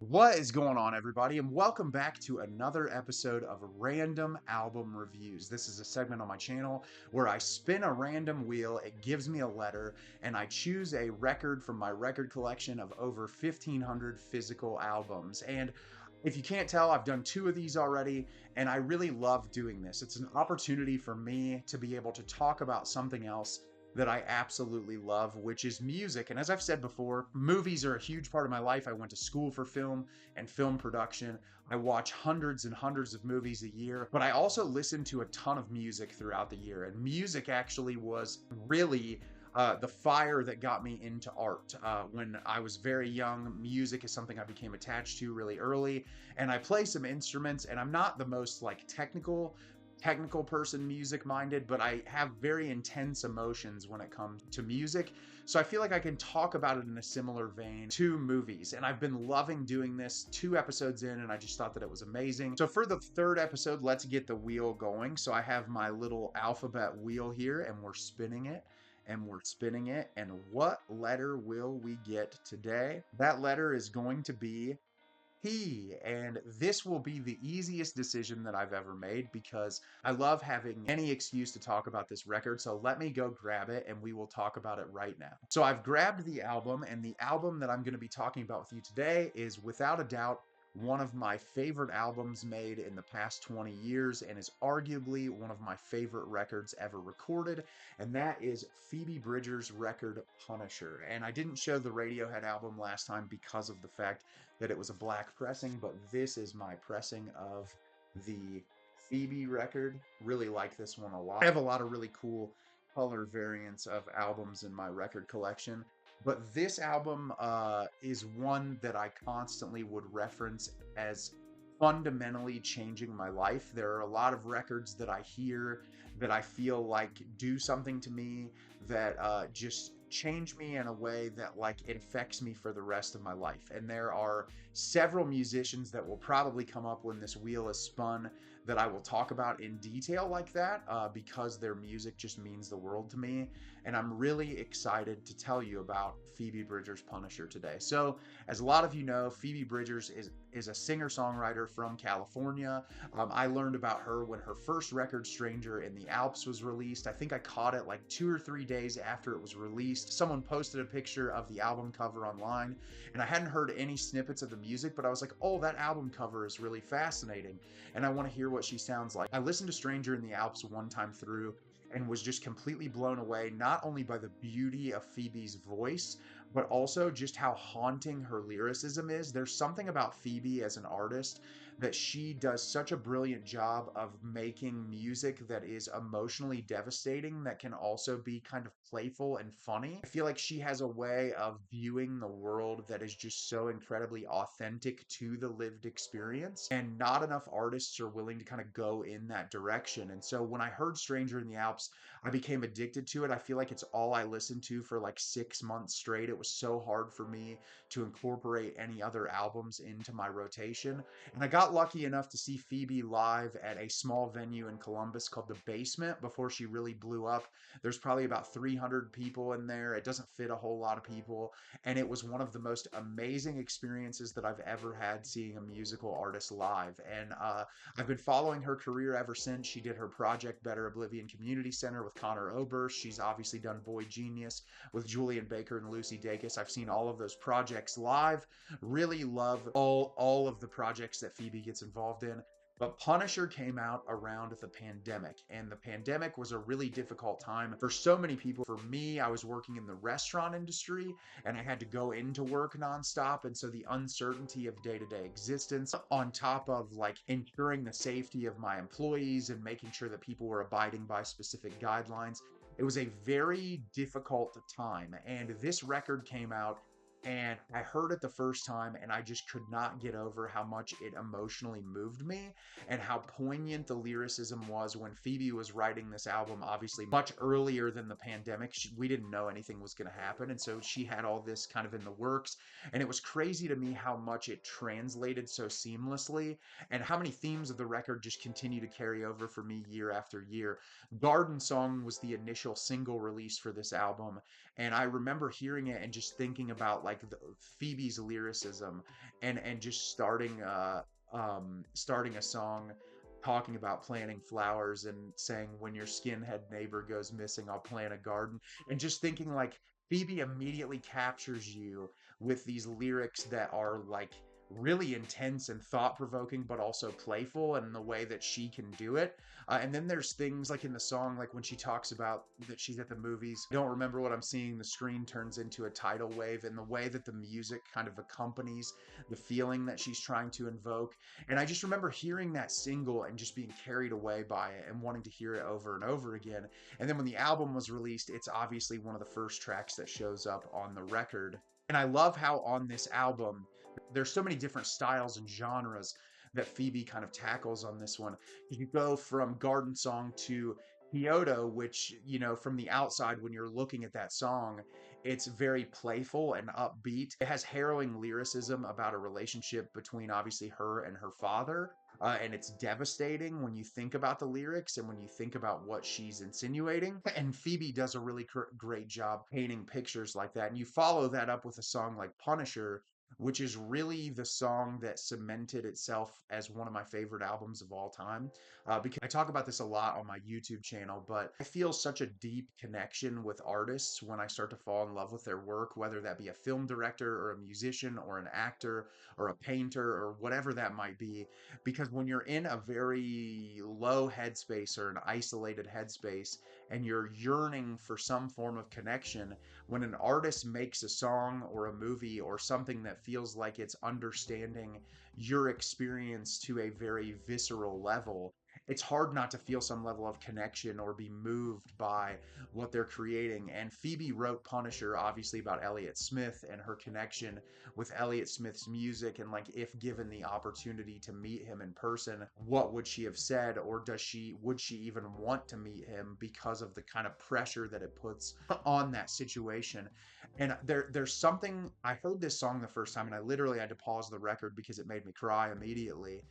What is going on, everybody, and welcome back to another episode of Random Album Reviews. This is a segment on my channel where I spin a random wheel, it gives me a letter, and I choose a record from my record collection of over 1,500 physical albums. And if you can't tell, I've done two of these already, and I really love doing this. It's an opportunity for me to be able to talk about something else that I absolutely love, which is music. And as I've said before, movies are a huge part of my life. I went to school for film and film production. I watch hundreds and hundreds of movies a year, but I also listen to a ton of music throughout the year. And music actually was really the fire that got me into art. When I was very young, music is something I became attached to really early, and I play some instruments, and I'm not the most like technical person, music minded, but I have very intense emotions when it comes to music. So I feel like I can talk about it in a similar vein to movies. And I've been loving doing this 2 episodes in, and I just thought that it was amazing. So for the third episode, let's get the wheel going. So I have my little alphabet wheel here, and we're spinning it. And we're spinning it. And what letter will we get today? That letter is going to be P, and this will be the easiest decision that I've ever made because I love having any excuse to talk about this record. So let me go grab it and we will talk about it right now. So I've grabbed the album, and the album that I'm going to be talking about with you today is without a doubt one of my favorite albums made in the past 20 years and is arguably one of my favorite records ever recorded, and that is Phoebe Bridgers' record Punisher. And I didn't show the Radiohead album last time because of the fact that it was a black pressing, but this is my pressing of the Phoebe record. Really like this one a lot. I have a lot of really cool color variants of albums in my record collection, but this album is one that I constantly would reference as fundamentally changing my life. There are a lot of records that I hear that I feel like do something to me that just change me in a way that like infects me for the rest of my life. And there are several musicians that will probably come up when this wheel is spun that I will talk about in detail like that because their music just means the world to me. And I'm really excited to tell you about Phoebe Bridgers' Punisher today. So, as a lot of you know, Phoebe Bridgers is a singer-songwriter from California. I learned about her when her first record, Stranger in the Alps, was released. I think I caught it like 2 or 3 days after it was released. Someone posted a picture of the album cover online, and I hadn't heard any snippets of the music, but I was like, oh, that album cover is really fascinating, and I want to hear what she sounds like. I listened to Stranger in the Alps one time through and was just completely blown away, not only by the beauty of Phoebe's voice, but also just how haunting her lyricism is. There's something about Phoebe as an artist that she does such a brilliant job of making music that is emotionally devastating, that can also be kind of playful and funny. I feel like she has a way of viewing the world that is just so incredibly authentic to the lived experience, and not enough artists are willing to kind of go in that direction. And so when I heard Stranger in the Alps, I became addicted to it. I feel like it's all I listened to for like 6 months straight. It was so hard for me to incorporate any other albums into my rotation. And I got lucky enough to see Phoebe live at a small venue in Columbus called The Basement before she really blew up. There's probably about 300 people in there. It doesn't fit a whole lot of people. And it was one of the most amazing experiences that I've ever had seeing a musical artist live. And I've been following her career ever since. She did her Project Better Oblivion Community Center with Conor Oberst. She's obviously done Boygenius with Julien Baker and Lucy Dacus. I've seen all of those projects live. Really love all of the projects that Phoebe gets involved in. But Punisher came out around the pandemic, and the pandemic was a really difficult time for so many people. For me, I was working in the restaurant industry, and I had to go into work nonstop. And so the uncertainty of day-to-day existence, on top of like ensuring the safety of my employees and making sure that people were abiding by specific guidelines, it was a very difficult time. And this record came out, and I heard it the first time, and I just could not get over how much it emotionally moved me and how poignant the lyricism was when Phoebe was writing this album, obviously much earlier than the pandemic. We didn't know anything was going to happen, and so she had all this kind of in the works, and it was crazy to me how much it translated so seamlessly and how many themes of the record just continue to carry over for me year after year. Garden Song was the initial single release for this album, And I remember hearing it and just thinking about like Phoebe's lyricism, and just starting a song talking about planting flowers and saying, when your skinhead neighbor goes missing, I'll plant a garden. And just thinking like Phoebe immediately captures you with these lyrics that are like really intense and thought provoking, but also playful in the way that she can do it. And then there's things like in the song, like when she talks about that she's at the movies, I don't remember what I'm seeing, the screen turns into a tidal wave, and the way that the music kind of accompanies the feeling that she's trying to invoke. And I just remember hearing that single and just being carried away by it and wanting to hear it over and over again. And then when the album was released, it's obviously one of the first tracks that shows up on the record. And I love how on this album, there's so many different styles and genres that Phoebe kind of tackles on this one. You go from garden song to Kyoto, which, you know, from the outside, when you're looking at that song, it's very playful and upbeat. It has harrowing lyricism about a relationship between obviously her and her father. And it's devastating when you think about the lyrics and when you think about what she's insinuating. And Phoebe does a really great job painting pictures like that. And you follow that up with a song like Punisher, which is really the song that cemented itself as one of my favorite albums of all time. Because I talk about this a lot on my YouTube channel, but I feel such a deep connection with artists when I start to fall in love with their work, whether that be a film director or a musician or an actor or a painter or whatever that might be. Because when you're in a very low headspace or an isolated headspace and you're yearning for some form of connection, when an artist makes a song or a movie or something that feels like it's understanding your experience to a very visceral level, it's hard not to feel some level of connection or be moved by what they're creating. And Phoebe wrote Punisher obviously about Elliott Smith and her connection with Elliott Smith's music, and like if given the opportunity to meet him in person, what would she have said, or would she even want to meet him because of the kind of pressure that it puts on that situation. And there's something, I heard this song the first time and I literally had to pause the record because it made me cry immediately.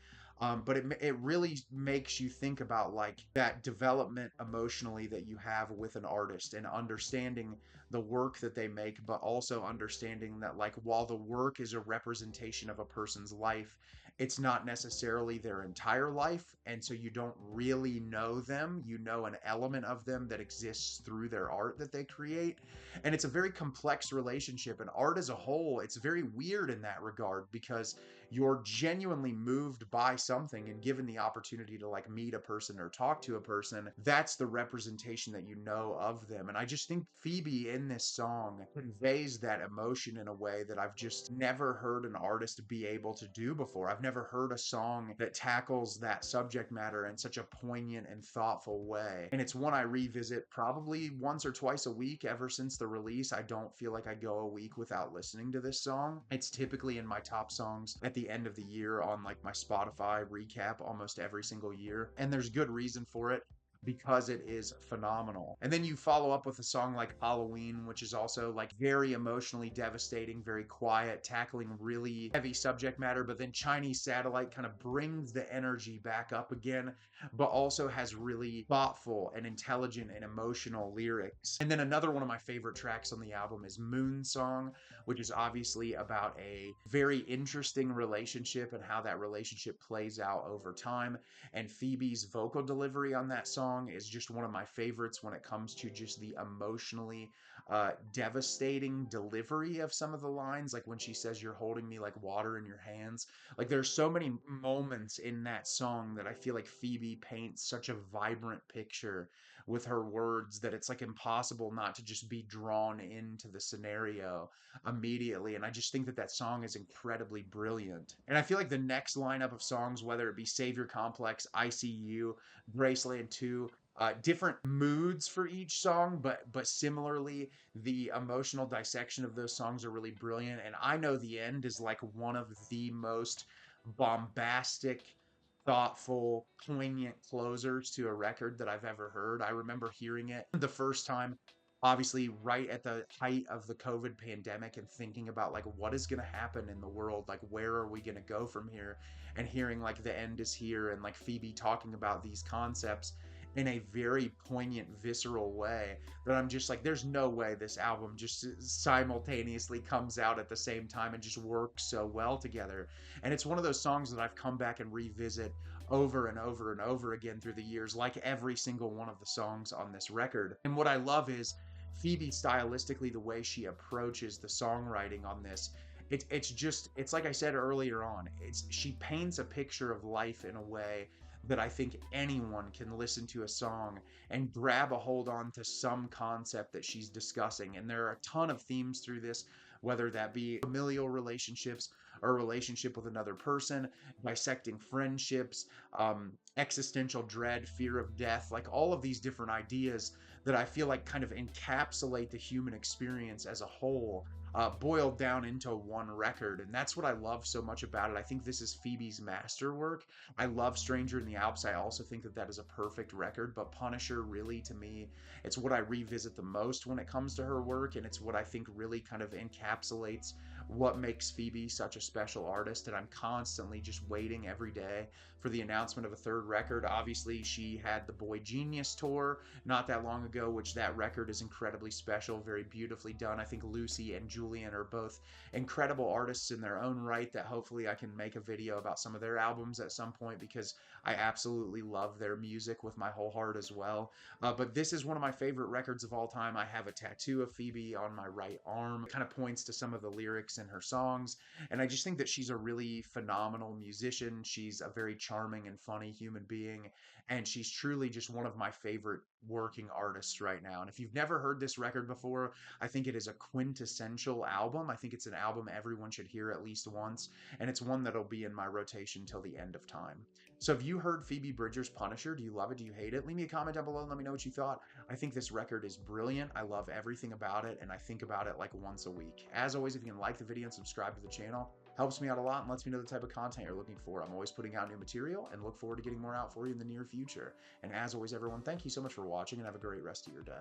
But it really makes you think about like that development emotionally that you have with an artist and understanding the work that they make, but also understanding that like while the work is a representation of a person's life, it's not necessarily their entire life. And so you don't really know them. You know an element of them that exists through their art that they create. And it's a very complex relationship. And art as a whole, it's very weird in that regard because you're genuinely moved by something, and given the opportunity to like meet a person or talk to a person, that's the representation that you know of them. And I just think Phoebe in this song conveys that emotion in a way that I've just never heard an artist be able to do before. I've never heard a song that tackles that subject matter in such a poignant and thoughtful way. And it's one I revisit probably once or twice a week ever since the release. I don't feel like I go a week without listening to this song. It's typically in my top songs at the end of the year on like my Spotify recap almost every single year. And there's good reason for it, because it is phenomenal. And then you follow up with a song like Halloween, which is also like very emotionally devastating, very quiet, tackling really heavy subject matter, but then Chinese Satellite kind of brings the energy back up again, but also has really thoughtful and intelligent and emotional lyrics. And then another one of my favorite tracks on the album is Moon Song, which is obviously about a very interesting relationship and how that relationship plays out over time. And Phoebe's vocal delivery on that song is just one of my favorites when it comes to just the emotionally devastating delivery of some of the lines, like when she says, "You're holding me like water in your hands." Like there's so many moments in that song that I feel like Phoebe paints such a vibrant picture with her words that it's like impossible not to just be drawn into the scenario immediately. And I just think that that song is incredibly brilliant. And I feel like the next lineup of songs, whether it be Savior Complex, ICU, Graceland 2, different moods for each song, but similarly, the emotional dissection of those songs are really brilliant. And I Know the End is like one of the most bombastic, thoughtful, poignant closers to a record that I've ever heard. I remember hearing it the first time, obviously right at the height of the COVID pandemic, and thinking about like what is going to happen in the world, like where are we going to go from here, and hearing like the end is here and like Phoebe talking about these concepts. in a very poignant, visceral way that I'm just like, there's no way this album just simultaneously comes out at the same time and just works so well together. And it's one of those songs that I've come back and revisit over and over and over again through the years, like every single one of the songs on this record. And what I love is Phoebe, stylistically, the way she approaches the songwriting on this. It's just, it's like I said earlier on, she paints a picture of life in a way that I think anyone can listen to a song and grab a hold on to some concept that she's discussing. And there are a ton of themes through this, whether that be familial relationships or a relationship with another person, dissecting friendships, existential dread, fear of death, like all of these different ideas that I feel like kind of encapsulate the human experience as a whole, boiled down into one record. And that's what I love so much about it. I think this is Phoebe's masterwork. I love Stranger in the Alps. I also think that that is a perfect record, but Punisher, really, to me, it's what I revisit the most when it comes to her work, and it's what I think really kind of encapsulates what makes Phoebe such a special artist. And I'm constantly just waiting every day for the announcement of a third record. Obviously, she had the Boygenius tour not that long ago, which that record is incredibly special, very beautifully done. I think Lucy and Julien are both incredible artists in their own right that hopefully I can make a video about some of their albums at some point, because I absolutely love their music with my whole heart as well. But this is one of my favorite records of all time. I have a tattoo of Phoebe on my right arm. It kind of points to some of the lyrics in her songs. And I just think that she's a really phenomenal musician. She's a very charming and funny human being. And she's truly just one of my favorite working artists right now. And if you've never heard this record before, I think it is a quintessential album. I think it's an album everyone should hear at least once. And it's one that'll be in my rotation till the end of time. So have you heard Phoebe Bridgers' Punisher? Do you love it? Do you hate it? Leave me a comment down below and let me know what you thought. I think this record is brilliant. I love everything about it, and I think about it like once a week. As always, if you can like the video and subscribe to the channel, helps me out a lot and lets me know the type of content you're looking for. I'm always putting out new material and look forward to getting more out for you in the near future. And as always, everyone, thank you so much for watching and have a great rest of your day.